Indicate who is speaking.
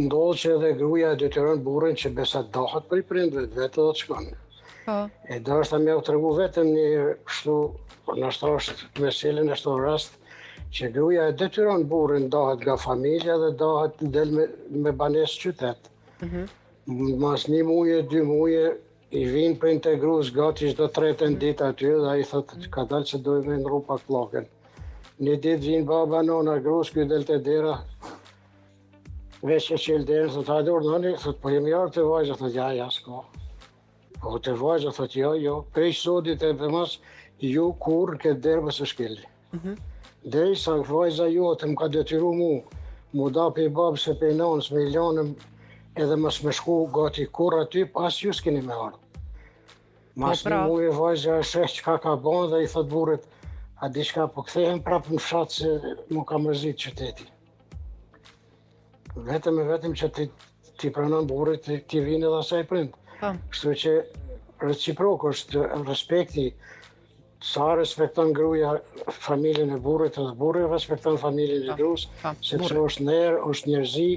Speaker 1: ndodhë që edhe gruaja e detyron burrin që besa dohet për i prindëve, vetë do të shkon.
Speaker 2: Po.
Speaker 1: E do është me u tregu vetëm një kështu, nështë është meselën është në rast, që gruaja e detyron burrin dohet nga familja dhe dohet del me banesë qytet. Mas 1 muje, 2 muje, i vinë për integrus gati çdo 3 ditë aty dhe ai thotë ka dalë që dojmë me ndru pak pllakën. Një ditë vinë baba nona grus, ky del te dera, veç e qel derën, thotë hajde urdhoni, thotë po jemi jarë të vajza, thotë ja s'ka. Po të vajza thotë jo, prej sodit e për mas, ju kur këtë derë më së shkelli. Derisa vajza jote më ka detyru mu da për i babë se për i nanës me ilonëm edhe mos me shku gati kur aty, pas ju s'keni me ardhë. Mas 1 muje vajza e sheh çka ka bon dhe i thot burrit, a diçka po kthehem prapë në fshat se mu ka mërzit qyteti. Vetëm që ti pranon burrit, ti vinë edhe asaj prind. Kështu që reciprok është respekti, sa respekton gruaja familjen e burrit edhe burri respekton familjen e gruas, sepse është ner, është njerëzi,